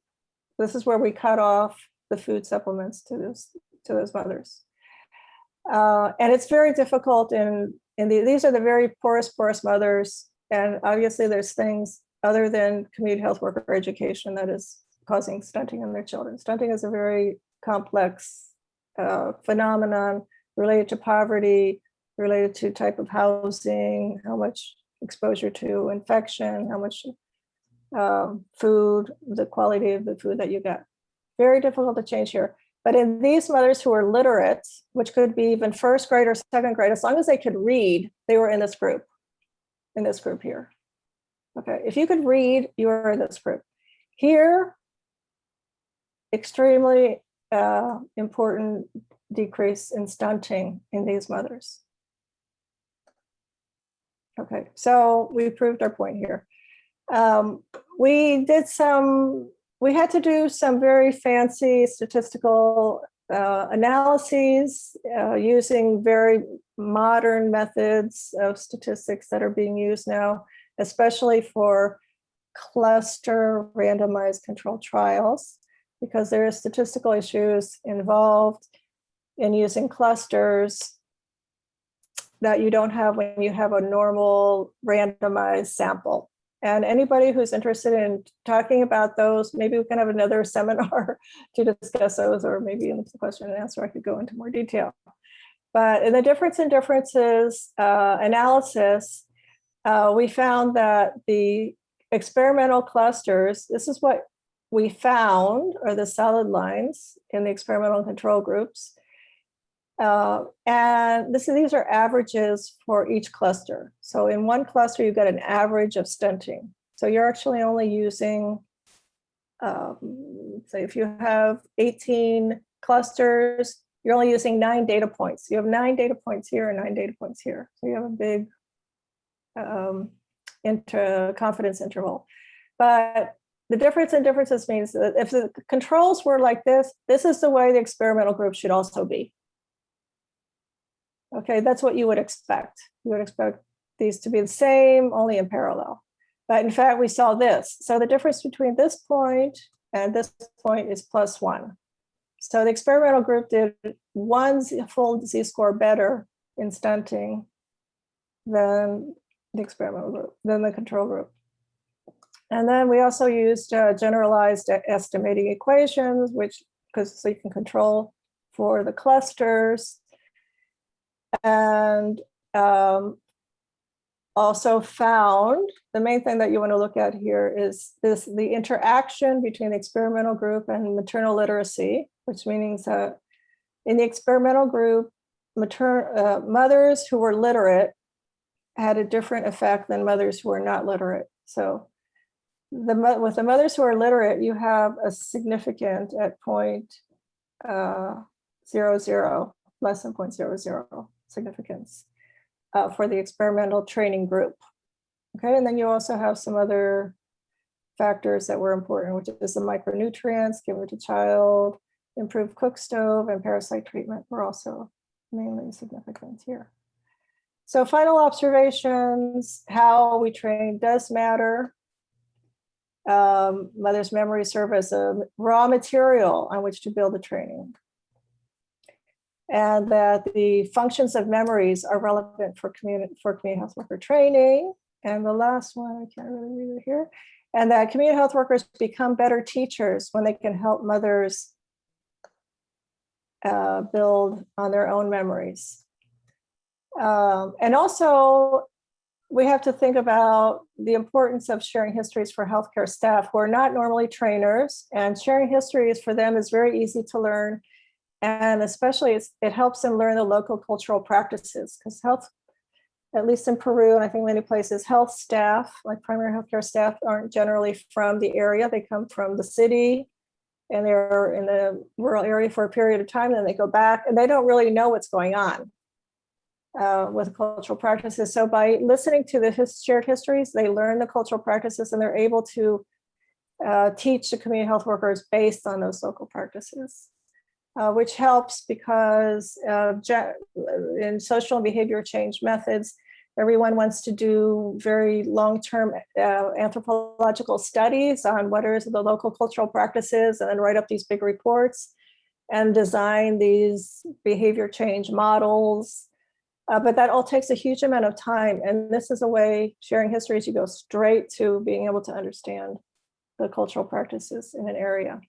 This is where we cut off the food supplements to those mothers. And it's very difficult these are the very poorest mothers. And obviously there's things other than community health worker education that is causing stunting in their children. Stunting is a very complex phenomenon related to poverty, related to type of housing, how much exposure to infection, how much food, the quality of the food that you get. Very difficult to change here. But in these mothers who are literate, which could be even first grade or second grade, as long as they could read, they were in this group here. Okay, if you could read, you were in this group. Here, extremely important decrease in stunting in these mothers. Okay, so we proved our point here. We did some we had to do some very fancy statistical analyses using very modern methods of statistics that are being used now, especially for cluster randomized controlled trials, because there are statistical issues involved in using clusters that you don't have when you have a normal randomized sample. And anybody who's interested in talking about those, maybe we can have another seminar to discuss those, or maybe in the question and answer, I could go into more detail. But in the difference in differences analysis, we found that the experimental clusters, this is what we found, are the solid lines in the experimental control groups. And these are averages for each cluster. So in one cluster, you get an average of stunting. So you're actually only using, say if you have 18 clusters, you're only using 9 data points. You have 9 data points here and 9 data points here. So you have a big confidence interval. But the difference in differences means that if the controls were like this, this is the way the experimental group should also be. Okay, that's what you would expect. You would expect these to be the same, only in parallel. But in fact, we saw this. So the difference between this point and this point is +1. So the experimental group did 1 full z-score better in stunting than the experimental group, than the control group. And then we also used generalized estimating equations, so you can control for the clusters. And also found, the main thing that you want to look at here is the interaction between the experimental group and maternal literacy, which means that in the experimental group, mothers who were literate had a different effect than mothers who were not literate. So with the mothers who are literate, you have a significant at 0.00, less than 0.00 significance for the experimental training group. Okay, and then you also have some other factors that were important, which is the micronutrients given to child, improved cook stove, and parasite treatment were also mainly significant here. So final observations, how we train does matter. Mother's memories serve as a raw material on which to build the training. And that the functions of memories are relevant for community health worker training. And the last one, I can't really read it here. And that community health workers become better teachers when they can help mothers build on their own memories. And also, we have to think about the importance of sharing histories for healthcare staff who are not normally trainers. And sharing histories for them is very easy to learn. And especially it helps them learn the local cultural practices, because health, at least in Peru, and I think many places, health staff, like primary healthcare staff, aren't generally from the area. They come from the city and they're in the rural area for a period of time, and then they go back and they don't really know what's going on with cultural practices. So by listening to the shared histories, they learn the cultural practices and they're able to teach the community health workers based on those local practices. Which helps because in social and behavior change methods, everyone wants to do very long-term anthropological studies on what are the local cultural practices, and then write up these big reports and design these behavior change models. But that all takes a huge amount of time. And this is a way, sharing histories, you go straight to being able to understand the cultural practices in an area.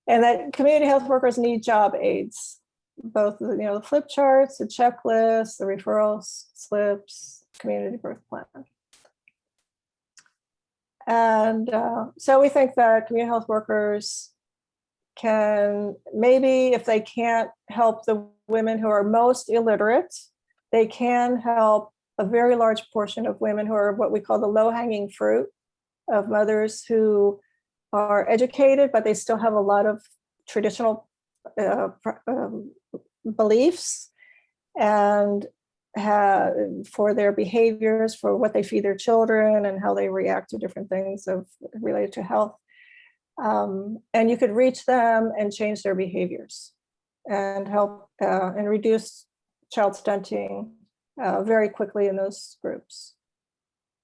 And that community health workers need job aids, both the flip charts, the checklists, the referral slips, community birth plan. And so we think that community health workers can, maybe if they can't help the women who are most illiterate, they can help a very large portion of women who are what we call the low-hanging fruit of mothers who are educated, but they still have a lot of traditional beliefs. And for their behaviors, for what they feed their children and how they react to different things related to health. And you could reach them and change their behaviors and help and reduce child stunting very quickly in those groups.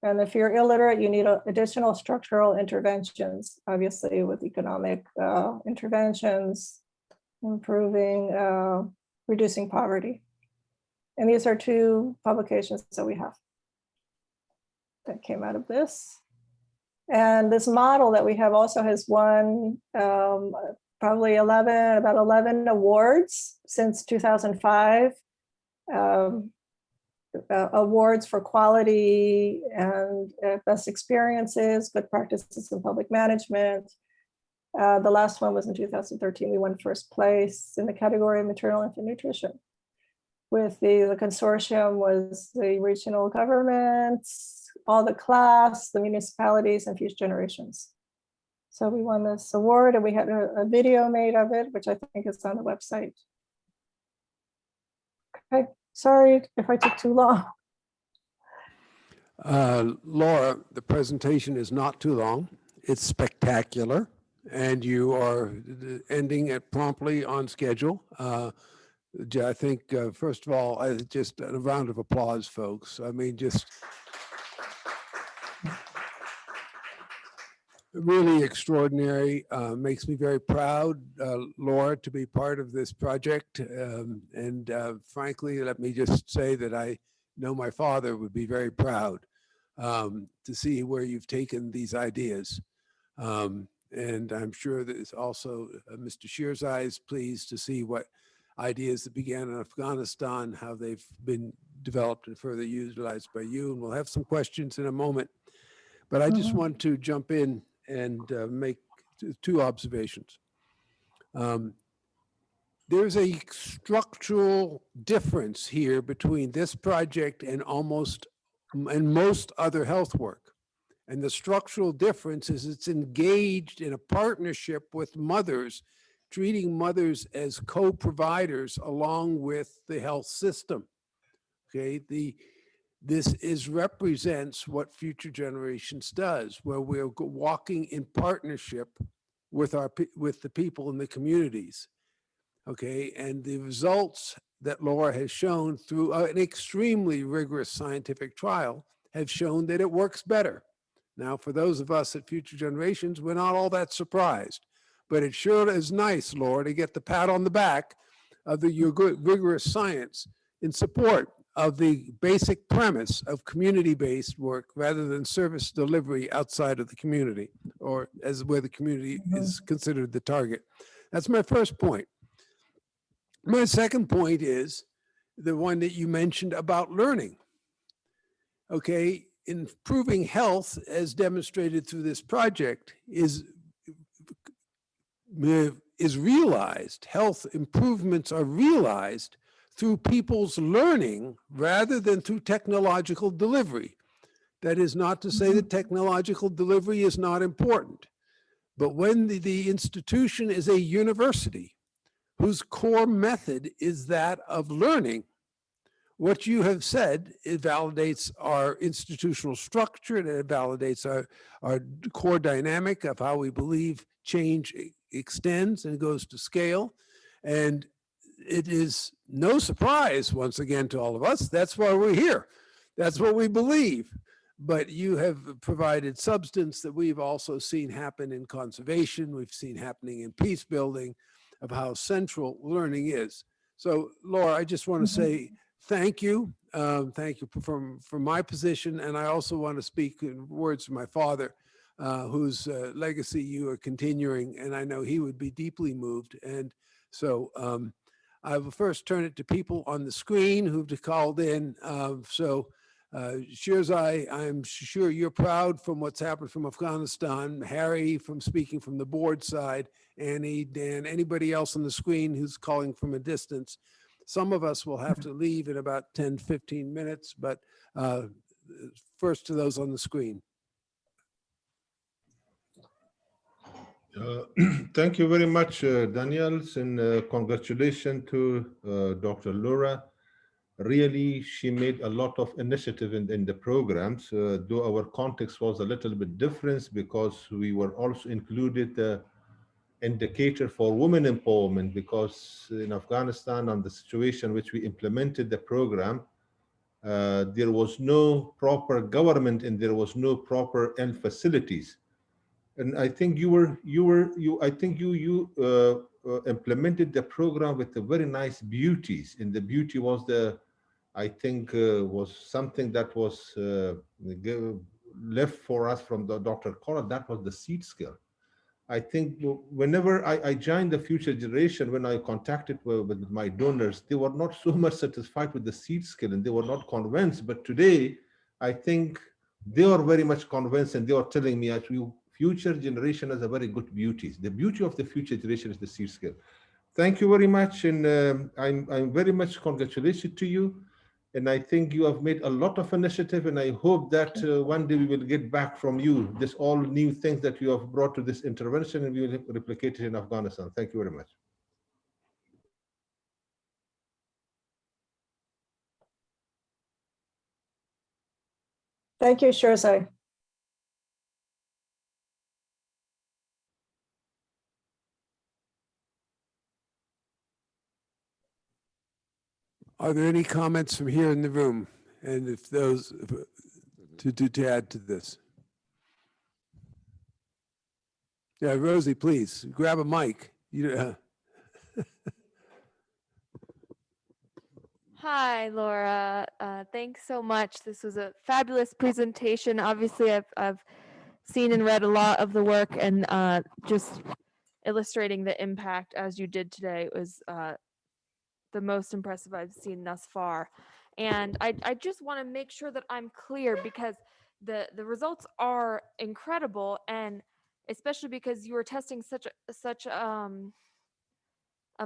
And if you're illiterate, you need additional structural interventions, obviously with economic interventions, improving, reducing poverty. And these are 2 publications that we have that came out of this. And this model that we have also has won probably about 11 awards since 2005. Awards for quality and best experiences, good practices in public management. The last one was in 2013. We won first place in the category of maternal infant nutrition. With the consortium was the regional governments, all the class, the municipalities, and Future Generations. So we won this award, and we had a video made of it, which I think is on the website. Okay. Sorry if I took too long. Laura, the presentation is not too long. It's spectacular, and you are ending it promptly on schedule. I think, first of all, just a round of applause, folks. I mean, just really extraordinary. Makes me very proud, Laura, to be part of this project. And frankly, let me just say that I know my father would be very proud to see where you've taken these ideas. And I'm sure that it's also Mr. Shirzai is pleased to see what ideas that began in Afghanistan, how they've been developed and further utilized by you. And we'll have some questions in a moment. But I just want to jump in and make 2 observations. There's a structural difference here between this project and most other health work. And the structural difference is it's engaged in a partnership with mothers, treating mothers as co-providers along with the health system. Okay, this represents what Future Generations does, where we're walking in partnership with the people in the communities. Okay, and the results that Laura has shown through an extremely rigorous scientific trial have shown that it works better. Now, for those of us at Future Generations, we're not all that surprised, but it sure is nice, Laura, to get the pat on the back of your good, rigorous science in support of the basic premise of community-based work rather than service delivery outside of the community, or as where the community is considered the target. That's my first point. My second point is the one that you mentioned about learning. Okay, improving health, as demonstrated through this project, is realized, health improvements are realized through people's learning rather than through technological delivery. That is not to say that technological delivery is not important, but when the institution is a university whose core method is that of learning, what you have said, it validates our institutional structure, and it validates our core dynamic of how we believe change extends and goes to scale. And it is no surprise, once again, to all of us. That's why we're here. That's what we believe. But you have provided substance that we've also seen happen in conservation. We've seen happening in peace building, of how central learning is. So, Laura, I just want to say thank you. Thank you from my position. And I also want to speak in words of my father, whose legacy you are continuing. And I know he would be deeply moved. And so I will first turn it to people on the screen who've called in. Shirzai, I'm sure you're proud from what's happened from Afghanistan. Harry, from speaking from the board side. Annie, Dan, anybody else on the screen who's calling from a distance. Some of us will have to leave in about 10, 15 minutes, but first to those on the screen. Thank you very much, Daniels, and congratulations to Dr. Laura. really, she made a lot of initiative in the programs, though our context was a little bit different because we were also included indicator for women empowerment, because in Afghanistan, on the situation which we implemented the program, there was no proper government and there was no proper health facilities. And I think you implemented the program with the very nice beauties, and the beauty was was something that was left for us from the Dr. Cora. That was the seed skill. I think whenever I joined the Future Generation, when I contacted with my donors, they were not so much satisfied with the seed skill and they were not convinced. But today, I think they are very much convinced and they are telling me actually Future Generation has a very good beauty. The beauty of the Future Generation is the seed skill. Thank you very much. And I'm very much congratulations to you. And I think you have made a lot of initiative, and I hope that one day we will get back from you this all new things that you have brought to this intervention, and we will replicate it in Afghanistan. Thank you very much. Thank you, Shirzai. Are there any comments from here in the room? And if those, to add to this? Yeah, Rosie, please, grab a mic. Hi, Laura. Thanks so much. This was a fabulous presentation. Obviously, I've seen and read a lot of the work, and just illustrating the impact as you did today was the most impressive I've seen thus far. And I just want to make sure that I'm clear, because the results are incredible, and especially because you were testing such a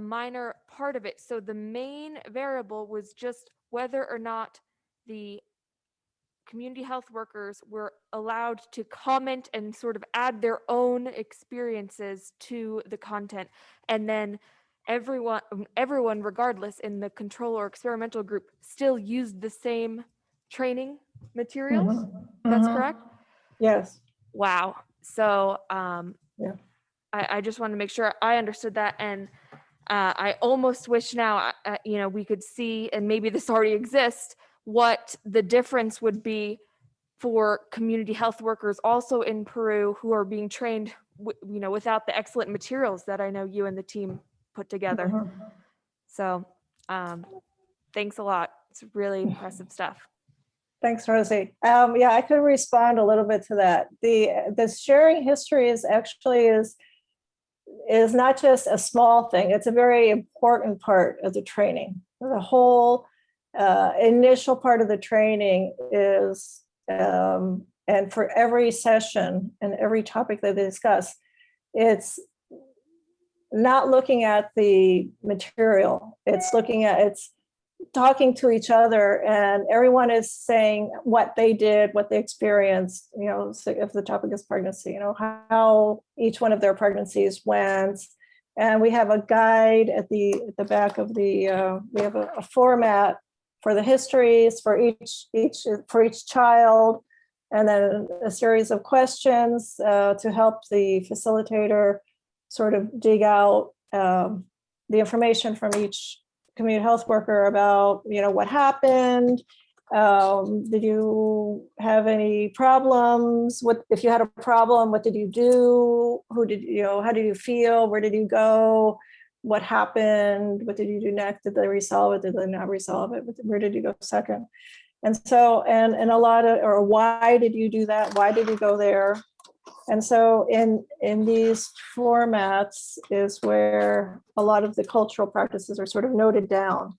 minor part of it. So the main variable was just whether or not the community health workers were allowed to comment and sort of add their own experiences to the content. And then everyone regardless in the control or experimental group still used the same training materials. That's correct? Yes. Wow. So Yeah. I just want to make sure I understood that. And I almost wish now, we could see, and maybe this already exists, what the difference would be for community health workers also in Peru who are being trained, without the excellent materials that I know you and the team put together. So thanks a lot. It's really impressive stuff. Thanks, Rosie. Yeah, I could respond a little bit to that. The sharing history is not just a small thing. It's a very important part of the training. The whole initial part of the training is, and for every session and every topic that they discuss, it's not looking at the material. It's talking to each other, and everyone is saying what they did, what they experienced, so if the topic is pregnancy, how each one of their pregnancies went. And we have a guide at the back of we have a format for the histories for each child, and then a series of questions to help the facilitator sort of dig out the information from each community health worker about, what happened. Did you have any problems? If you had a problem, what did you do? How did you feel? Where did you go? What happened? What did you do next? Did they resolve it? Did they not resolve it? Where did you go second? And so, and a lot of, or why did you do that? Why did you go there? And so in these formats is where a lot of the cultural practices are sort of noted down.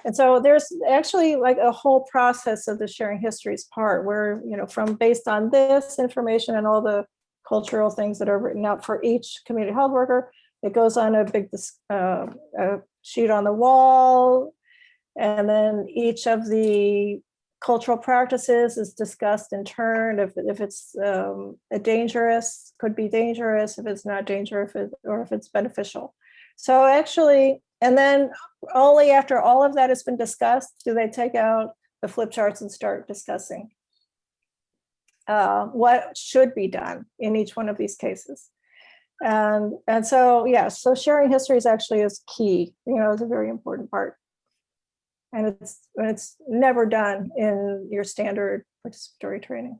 And so there's actually like a whole process of the sharing histories part where, from based on this information and all the cultural things that are written out for each community health worker, it goes on a big sheet on the wall. And then each of the cultural practices is discussed in turn. If it's could be dangerous, if it's not dangerous, or if it's beneficial. So actually, And then only after all of that has been discussed, do they take out the flip charts and start discussing what should be done in each one of these cases. And so, yes, so sharing histories actually is key, it's a very important part. And it's never done in your standard participatory training.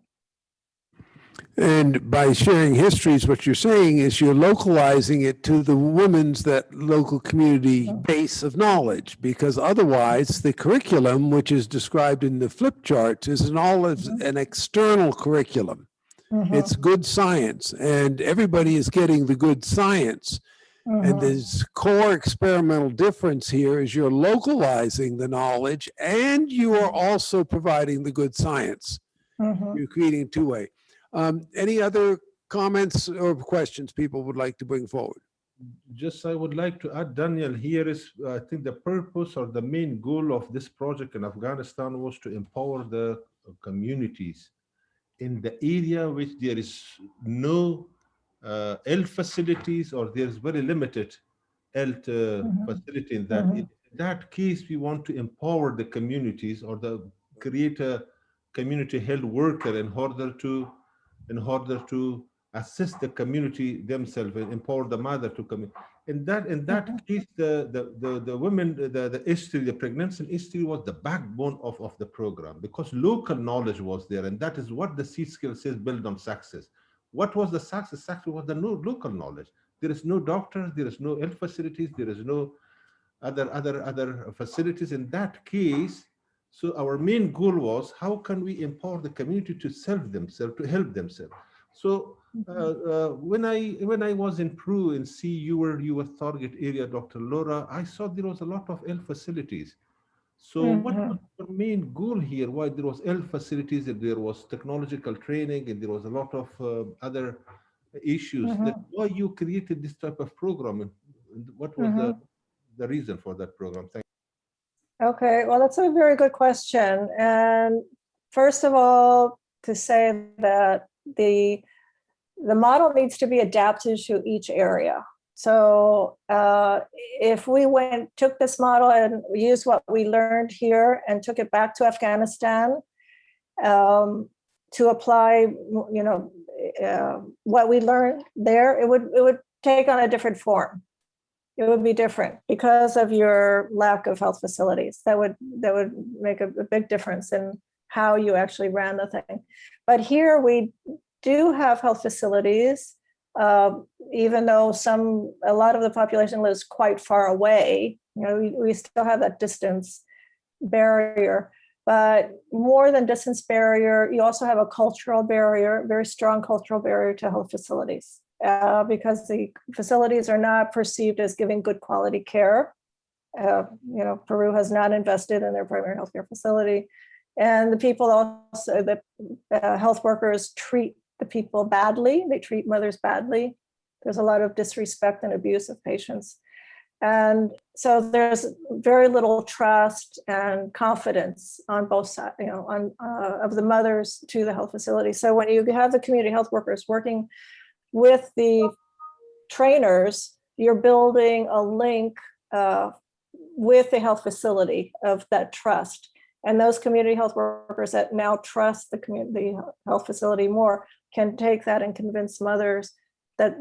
And by sharing histories, what you're saying is you're localizing it to the women's that local community base of knowledge, because otherwise the curriculum, which is described in the flip charts, is an external curriculum. It's good science, and everybody is getting the good science. And this core experimental difference here is you're localizing the knowledge and you are also providing the good science. You're creating two-way. Any other comments or questions people would like to bring forward? Just I would like to add, Daniel, here is, I think the purpose or the main goal of this project in Afghanistan was to empower the communities in the area which there is no health facilities, or there's very limited health facility in that. In that case, we want to empower the communities, or create a community health worker in order to assist the community themselves and empower the mother to come in. In that case, the women, the history, the pregnancy history was the backbone of the program, because local knowledge was there, and that is what the C skill says, build on success. What was the success? Success was the local knowledge. There is no doctors, there is no health facilities, there is no other facilities in that case. So our main goal was, how can we empower the community to help themselves? So when I was in Peru and see your target area, Dr. Laura, I saw there was a lot of health facilities. So what was the main goal here? Why there was health facilities, and there was technological training, and there was a lot of other issues. Why you created this type of program, and what was the reason for that program? Thank you. Okay, well, that's a very good question. And first of all, to say that the model needs to be adapted to each area. So if we took this model and used what we learned here and took it back to Afghanistan to apply, what we learned there, it would take on a different form. It would be different because of your lack of health facilities. That would make a big difference in how you actually ran the thing. But here we do have health facilities, even though a lot of the population lives quite far away. We still have that distance barrier. But more than distance barrier, you also have a cultural barrier, very strong cultural barrier to health facilities, because the facilities are not perceived as giving good quality care. Peru has not invested in their primary healthcare facility. And the people also, the health workers treat the people badly. They treat mothers badly. There's a lot of disrespect and abuse of patients. And so there's very little trust and confidence on both sides, of the mothers to the health facility. So when you have the community health workers working with the trainers, you're building a link with the health facility of that trust. And those community health workers that now trust the community health facility more can take that and convince mothers that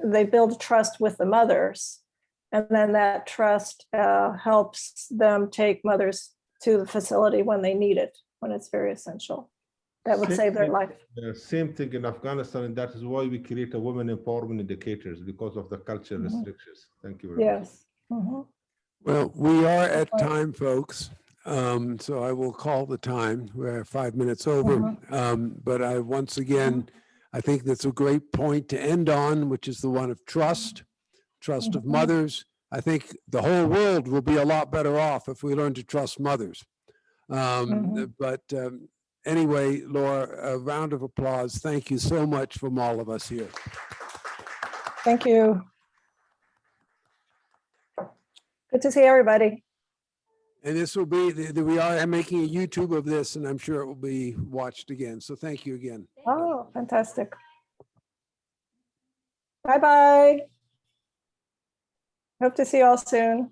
they build trust with the mothers. And then that trust helps them take mothers to the facility when they need it, when it's very essential. That would save their life. Same thing in Afghanistan, and that is why we create a women empowerment indicators, because of the cultural restrictions. Thank you very much. Yes. Mm-hmm. Well, we are at time, folks. So I will call the time. We're 5 minutes over. But once again, I think that's a great point to end on, which is the one of trust of mothers. I think the whole world will be a lot better off if we learn to trust mothers. But anyway, Laura, a round of applause. Thank you so much from all of us here. Thank you. Good to see everybody. And this will be, we are making a YouTube of this, and I'm sure it will be watched again. So thank you again. Oh, fantastic. Bye-bye. Hope to see you all soon.